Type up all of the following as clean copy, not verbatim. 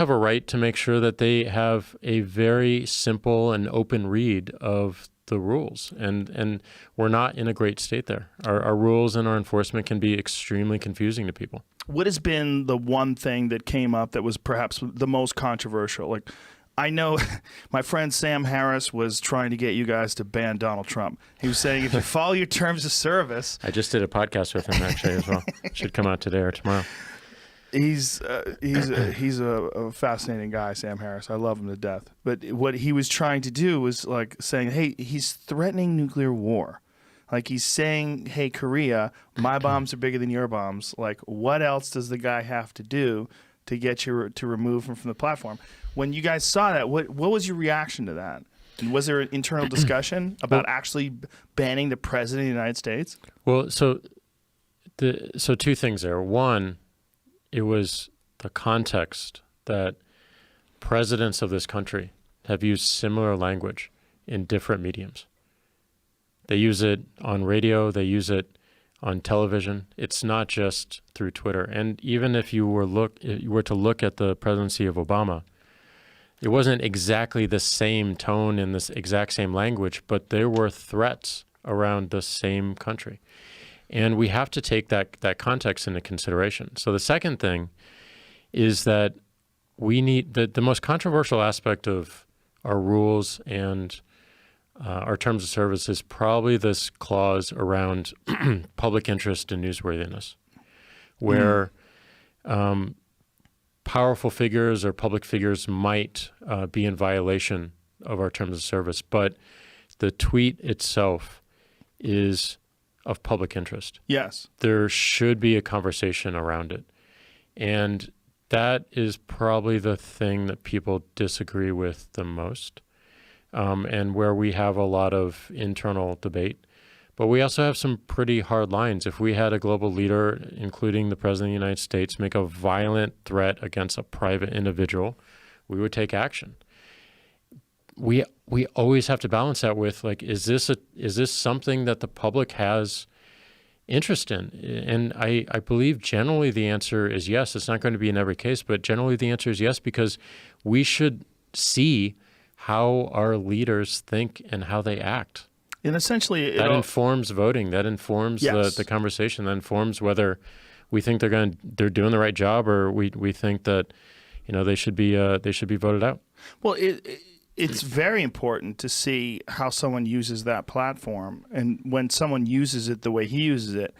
have a right to make sure that they have a very simple and open read of the rules. And we're not in a great state there. Our rules and our enforcement can be extremely confusing to people. What has been the one thing that came up that was perhaps the most controversial? Like, I know my friend Sam Harris was trying to get you guys to ban Donald Trump. He was saying if you follow your terms of service. I just did a podcast with him actually as well. Should come out today or tomorrow. He's a fascinating guy, Sam Harris. I love him to death. But what he was trying to do was like saying, hey, he's threatening nuclear war. Like he's saying, hey, Korea, my bombs are bigger than your bombs. Like, what else does the guy have to do to get you to remove him from the platform? When you guys saw that, what was your reaction to that? And was there an internal discussion about actually banning the president of the United States? Well, so two things there. One, it was the context that presidents of this country have used similar language in different mediums. They use it on radio, they use it on television. It's not just through Twitter. And even if you were to look at the presidency of Obama, it wasn't exactly the same tone in this exact same language, but there were threats around the same country. And we have to take that context into consideration. So the second thing is that we need the most controversial aspect of our rules and our terms of service is probably this clause around public interest and newsworthiness, where powerful figures or public figures might be in violation of our terms of service, but the tweet itself is of public interest. Yes. There should be a conversation around it. And that is probably the thing that people disagree with the most, and where we have a lot of internal debate. But we also have some pretty hard lines. If we had a global leader, including the President of the United States, make a violent threat against a private individual, we would take action. We always have to balance that with, like, is this something that the public has interest in? And I believe generally the answer is yes. It's not going to be in every case, but generally the answer is yes, because we should see how our leaders think and how they act. And essentially, that informs voting. That informs the conversation. That informs whether we think they're doing the right job, or we think that they should be voted out. Well, it's very important to see how someone uses that platform, and when someone uses it the way he uses it,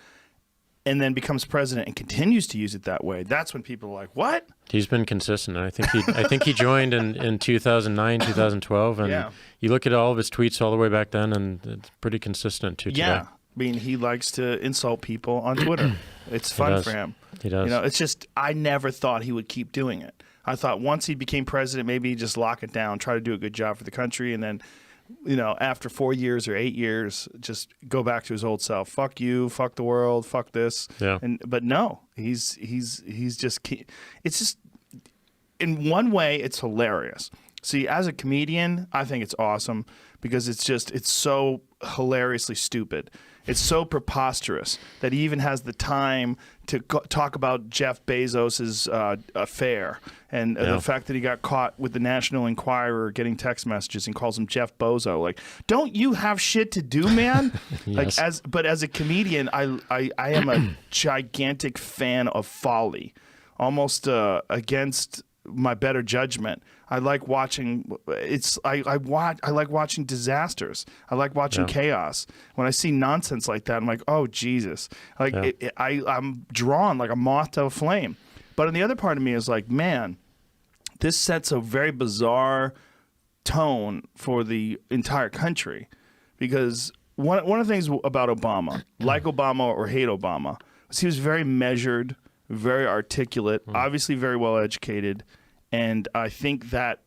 and then becomes president and continues to use it that way, that's when people are like, "What?" He's been consistent. I think he joined in 2009, 2012, and you look at all of his tweets all the way back then, and it's pretty consistent to today. Yeah, I mean, he likes to insult people on Twitter. It's fun for him. He does. It's just I never thought he would keep doing it. I thought once he became president, maybe he'd just lock it down, try to do a good job for the country, and then, after 4 years or 8 years, just go back to his old self. Fuck you, fuck the world, fuck this. Yeah. But no, he's just. It's just, in one way, it's hilarious. See, as a comedian, I think it's awesome because it's so hilariously stupid. It's so preposterous that he even has the time to talk about Jeff Bezos's affair and the fact that he got caught with the National Enquirer getting text messages and calls him Jeff Bozo. Like, don't you have shit to do, man? Yes. But as a comedian, I am a gigantic fan of folly, almost against my better judgment. I like watching I like watching disasters. I like watching chaos. When I see nonsense like that, I'm like, oh Jesus! I'm drawn like a moth to a flame. But on the other part of me is like, man, this sets a very bizarre tone for the entire country, because one of the things about Obama, like Obama or hate Obama, was he was very measured, very articulate, obviously very well educated. And I think that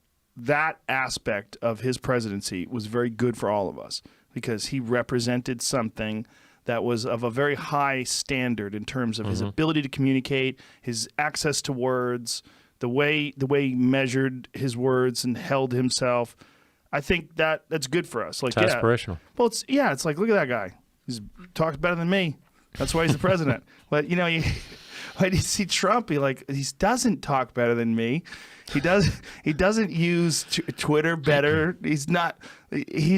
aspect of his presidency was very good for all of us, because he represented something that was of a very high standard in terms of his ability to communicate, his access to words, the way he measured his words and held himself. I think that's good for us. Like, it's aspirational. Well, it's like, look at that guy. He's talks better than me. That's why he's the president. But when you see Trump, he doesn't talk better than me. He doesn't use Twitter better. He's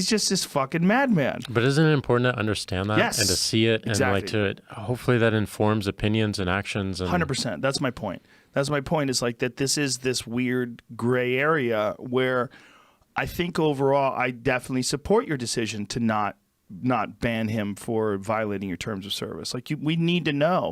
just this fucking madman. But isn't it important to understand that Yes, and to see it exactly. and hopefully that informs opinions and actions? 100%. That's my point. That's my point, is like that this is this weird gray area where I think overall I definitely support your decision to not ban him for violating your terms of service. Like we need to know.